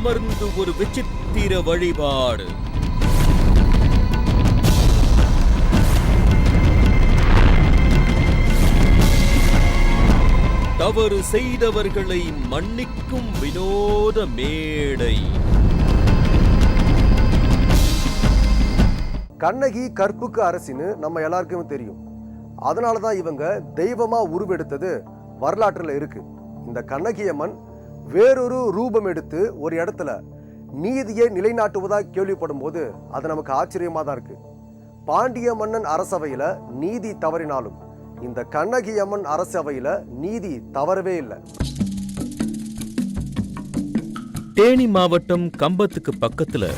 அமர்ந்து ஒரு விசித்திர வழிபாடு. தவறு செய்தவர்களை மன்னிக்கும் வினோத மேடை. கண்ணகி கற்புக்கு அரசின்னு நம்ம எல்லாருக்குமே தெரியும். அதனாலதான் இவங்க தெய்வமா உருவெடுத்தது வரலாற்றுல இருக்கு. இந்த கண்ணகி அம்மன் வேறொரு ரூபம் எடுத்து ஒரு இடத்துல நீதியை நிலைநாட்டுவதா கேள்விப்படும் போது அது நமக்கு ஆச்சரியமா தான் இருக்கு. பாண்டிய மன்னன் அரசவையில நீதி தவறினாலும் இந்த கண்ணகி அம்மன் அரசவையில நீதி தவறவே இல்லை. தேனி மாவட்டம் கம்பத்துக்கு பக்கத்துல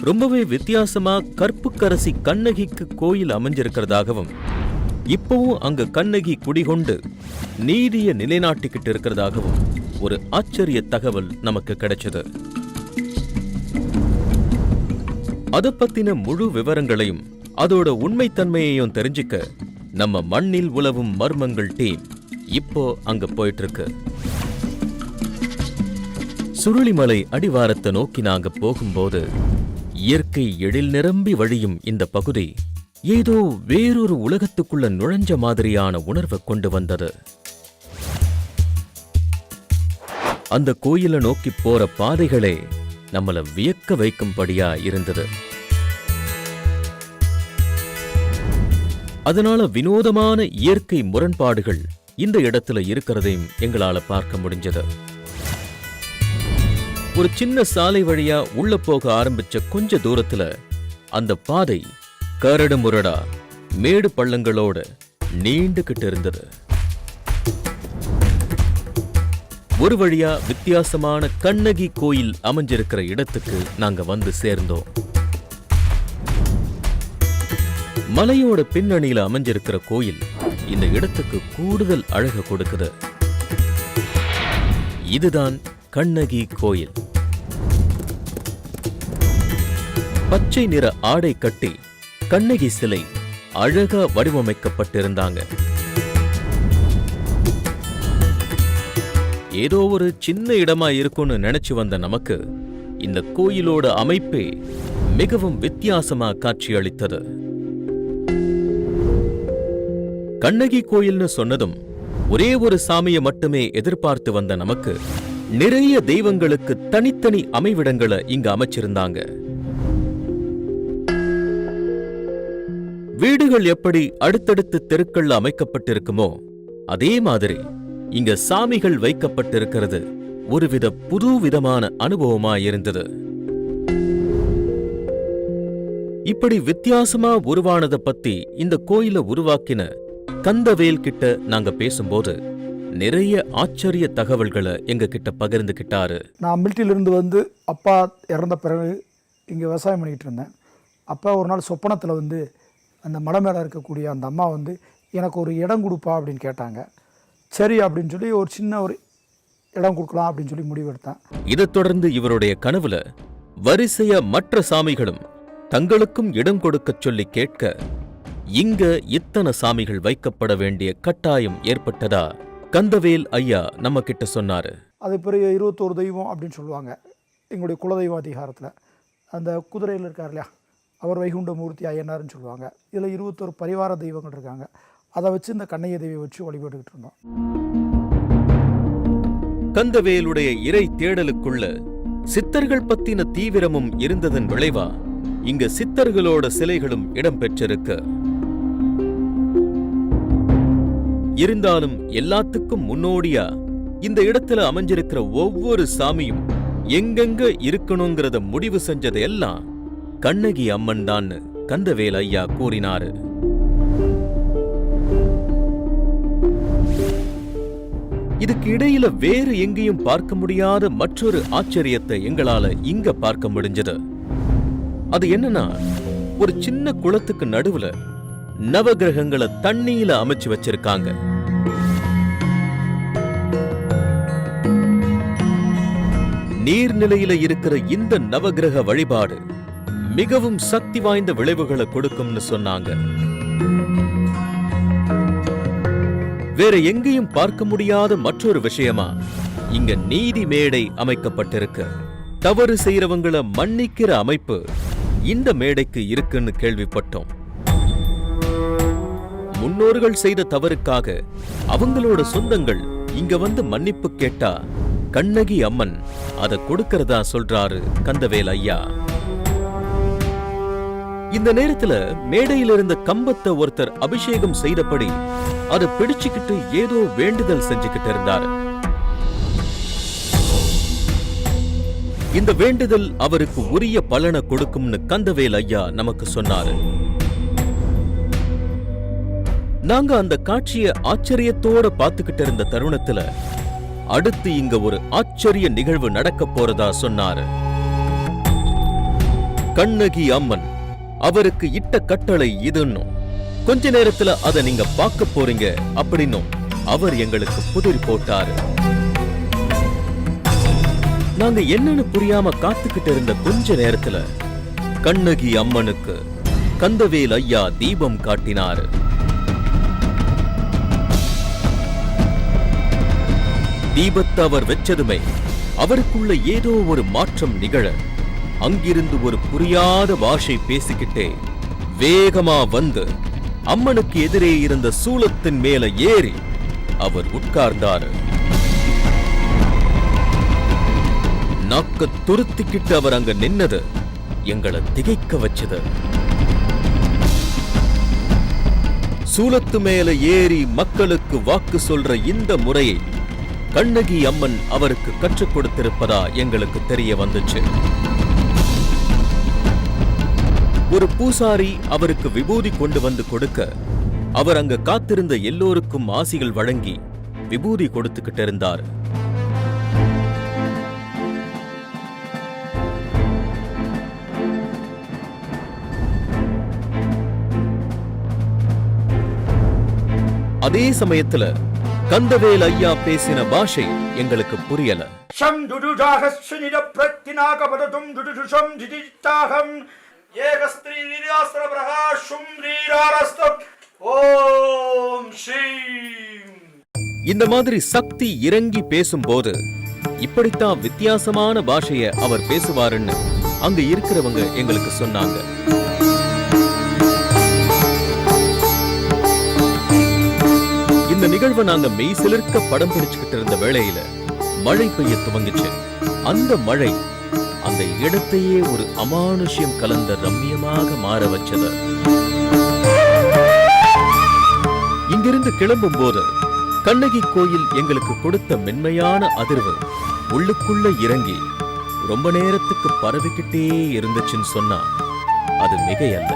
ரொம்பவே வித்தியாசமா கற்புக்கரசி கண்ணகிக்கு கோயில் அமைஞ்சிருக்கிறதாகவும், இப்பவும் அங்க கண்ணகி குடிகொண்டு நீதியை நிலைநாட்டிக்கிட்டு இருக்கிறதாகவும் ஒரு ஆச்சரிய தகவல் நமக்கு கிடைச்சது. அதை பத்தின முழு விவரங்களையும் அதோட உண்மைத்தன்மையையும் தெரிஞ்சுக்க நம்ம மண்ணில் உலவும் மர்மங்கள் டீம் இப்போ அங்க போயிட்டு இருக்கு. சுருளிமலை அடிவாரத்தை நோக்கி நாங்க போகும்போது இயற்கை எழில் நிரம்பி வழியும் இந்த பகுதி ஏதோ வேறொரு உலகத்துக்குள்ள நுழைஞ்ச மாதிரியான உணர்வை கொண்டு வந்தது. அந்த கோயிலை நோக்கி போற பாதைகளே நம்மள வியக்க வைக்கும்படியா இருந்தது. அதனால வினோதமான இயற்கை முரண்பாடுகள் இந்த இடத்துல இருக்கிறதையும் எங்களால பார்க்க முடிஞ்சது. ஒரு சின்ன சாலை வழியா உள்ள போக ஆரம்பிச்ச கொஞ்ச தூரத்துல அந்த பாதை கரடு முரடா மேடு பள்ளங்களோட நீண்டுகிட்டு இருந்தது. ஒரு வழியா வித்தியாசமான கண்ணகி கோயில் அமைஞ்சிருக்கிற இடத்துக்கு நாங்க வந்து சேர்ந்தோம். மலையோட பின்னணியில அமைஞ்சிருக்கிற கோயில் இந்த இடத்துக்கு கூடுதல் அழகு கொடுக்குது. இதுதான் கண்ணகி கோயில். பச்சை நிற ஆடை கட்டி கண்ணகி சிலை அழகா வடிவமைக்கப்பட்டிருந்தாங்க. ஏதோ ஒரு சின்ன இடமா இருக்கும்னு நினைச்சு வந்த நமக்கு இந்த கோயிலோட அமைப்பே மிகவும் வித்தியாசமா காட்சியளித்தது. கண்ணகி கோயில்னு சொன்னதும் ஒரே ஒரு சாமியை மட்டுமே எதிர்பார்த்து வந்த நமக்கு நிறைய தெய்வங்களுக்கு தனித்தனி அமைவிடங்களை இங்க அமைச்சிருந்தாங்க. வீடுகள் எப்படி அடுத்தடுத்து தெருக்கள்ல அமைக்கப்பட்டிருக்குமோ அதே மாதிரி இங்க சாமிகள் வைக்கப்பட்டிருக்கிறது ஒருவித புது விதமான அனுபவமா இருந்தது. இப்படி வித்தியாசமா உருவானதை பத்தி இந்த கோயிலை உருவாக்கின கந்தவேல் கிட்ட நாங்க பேசும்போது நிறைய ஆச்சரிய தகவல்களை எங்க கிட்ட பகிர்ந்துகிட்டாரு. நான் மிலிட்டரியிலிருந்து வந்து அப்பா இறந்த பிறகு இங்கே விவசாயம் பண்ணிக்கிட்டு இருந்தேன். அப்பா ஒரு நாள் சொப்பனத்தில் வந்து அந்த மலை மேலே இருக்கக்கூடிய அந்த அம்மா வந்து எனக்கு ஒரு இடம் கொடுப்பா அப்படின்னு கேட்டாங்க. சரி அப்படின்னு சொல்லி ஒரு சின்ன ஒரு இடம் கொடுக்கலாம் அப்படின்னு சொல்லி முடிவெடுத்தேன். இதைத் தொடர்ந்து இவருடைய கனவுல வரிசைய மற்ற சாமிகளும் தங்களுக்கும் இடம் கொடுக்கச் சொல்லி கேட்க இங்க இத்தனை சாமிகள் வைக்கப்பட வேண்டிய கட்டாயம் ஏற்பட்டதா கந்தவேல் ஐயா நம்ம கிட்ட சொன்னாரு. அது பிறகு 21 தெய்வம் அப்படின்னு சொல்லுவாங்க எங்களுடைய குலதெய்வ அதிகாரத்தில். அந்த குதிரையில் இருக்கார் இல்லையா, அவர் வைகுண்ட மூர்த்தி ஐயனார்னு சொல்லுவாங்க. இதில் 21 பரிவார தெய்வங்கள் இருக்காங்க. அதை வச்சு இந்த கண்ணகி தேவியை வச்சு வழிபட்டுக்கிட்டு இருந்தோம். கந்தவேலுடைய இறை தேடலுக்குள்ள சித்தர்கள் பத்தின தீவிரமும் இருந்ததன் விளைவா இங்க சித்தர்களோட சிலைகளும் இடம்பெற்றிருக்கு. இருந்தாலும் எல்லாத்துக்கும் முன்னோடியா இந்த இடத்துல அமைஞ்சிருக்கிற ஒவ்வொரு சாமியும் எங்கெங்க இருக்கணுங்கிறத முடிவு செஞ்சது எல்லாம் கண்ணகி அம்மன் தான் கந்தவேல் ஐயா கூறினாரு. இதுக்கு இடையில வேறு எங்கேயும் பார்க்க முடியாத மற்றொரு ஆச்சரியத்தை எங்களால இங்க பார்க்க முடிஞ்சது. அது என்னன்னா, ஒரு சின்ன குளத்துக்கு நடுவுல நவகிரகங்களை தண்ணியில அமைச்சு வச்சிருக்காங்க. நீர்நிலையில இருக்கிற இந்த நவகிரக வழிபாடு மிகவும் சக்தி வாய்ந்த விளைவுகளை கொடுக்கும்னு சொன்னாங்க. வேற எங்கேயும் பார்க்க முடியாத மற்றொரு விஷயமா இங்க நீதி மேடை அமைக்கப்பட்டிருக்கு. தவறு செய்யறவங்கள மன்னிக்கிற அமைப்பு இந்த மேடைக்கு இருக்குன்னு கேள்விப்பட்டோம். முன்னோர்கள் செய்த தவறுக்காக அவங்களோட சொந்தங்கள் இங்க வந்து மன்னிப்பு கேட்டா கண்ணகி அம்மன் அதை கொடுக்கறதா சொல்றாரு கந்தவேல் ஐயா. இந்த நேரத்துல மேடையில் இருந்த கம்பத்தை ஒருத்தர் அபிஷேகம் செய்தபடி அதை பிடிச்சுக்கிட்டு ஏதோ வேண்டுதல் செஞ்சுக்கிட்டு இருந்தாரு. இந்த வேண்டுதல் அவருக்கு உரிய பலனை கொடுக்கும்னு கந்தவேல் ஐயா நமக்கு சொன்னாரு. நாங்க அந்த காட்சியை ஆச்சரியத்தோட பார்த்துக்கிட்டு இருந்த தருணத்துல அடுத்து இங்க ஒரு ஆச்சரிய நிகழ்வு நடக்க போறதா சொன்னாரு. கண்ணகி அம்மன் அவருக்கு இட்ட கட்டளை இதுன்னும் கொஞ்ச நேரத்துல அதை நீங்க பார்க்க போறீங்க அப்படின்னும் அவர் எங்களுக்கு புதிர் போட்டாரு. நாங்க என்னன்னு புரியாம காத்துக்கிட்டு இருந்த கொஞ்ச நேரத்துல கண்ணகி அம்மனுக்கு கந்தவேல் ஐயா தீபம் காட்டினாரு. தீபத்தை அவர் வெச்சதுமே அவருக்குள்ள ஏதோ ஒரு மாற்றம் நிகழ அங்கிருந்து ஒரு புரியாத பாஷை பேசிக்கிட்டே வேகமா வந்து அம்மனுக்கு எதிரே இருந்த சூலத்தின் மேல ஏறி அவர் உட்கார்ந்தாரு. நாக்க துருத்திக்கிட்டு அவர் அங்க நின்னது எங்களை திகைக்க வச்சது. சூலத்து மேல ஏறி மக்களுக்கு வாக்கு சொல்ற இந்த முறையை கண்ணகி அம்மன் அவருக்கு கற்றுக் கொடுத்திருப்பதா எங்களுக்கு தெரிய வந்துச்சு. ஒரு பூசாரி அவருக்கு விபூதி கொண்டு வந்து கொடுக்க அவர் அங்க காத்திருந்த எல்லோருக்கும் ஆசிகள் வழங்கி விபூதி கொடுத்துக்கிட்டு இருந்தார். அதே சமயத்துல கந்தவேல் ஐயா பேசின பாஷை எங்களுக்கு புரியல. இந்த மாதிரி சக்தி இறங்கி பேசும்போது இப்படித்தான் வித்தியாசமான பாஷைய அவர் பேசுவாருன்னு அங்க இருக்கிறவங்க எங்களுக்கு சொன்னாங்க. இந்த நிகழ்வை நாங்க மெய் சிலிர்க்க படம் பிடிச்சுக்கிட்டு இருந்த வேளையில மழை பெய்ய துவங்கிச்சு. அந்த மழை அந்த இடத்தையே ஒரு அமானுஷ்யம் கலந்த ரம்மியமாக மாற வச்சது. இங்கிருந்து கிளம்பும் போது கண்ணகி கோயில் எங்களுக்கு கொடுத்த மென்மையான அதிர்வு உள்ளுக்குள்ள இறங்கி ரொம்ப நேரத்துக்கு பரவிக்கிட்டே இருந்துச்சுன்னு சொன்னா அது மிகையல்ல.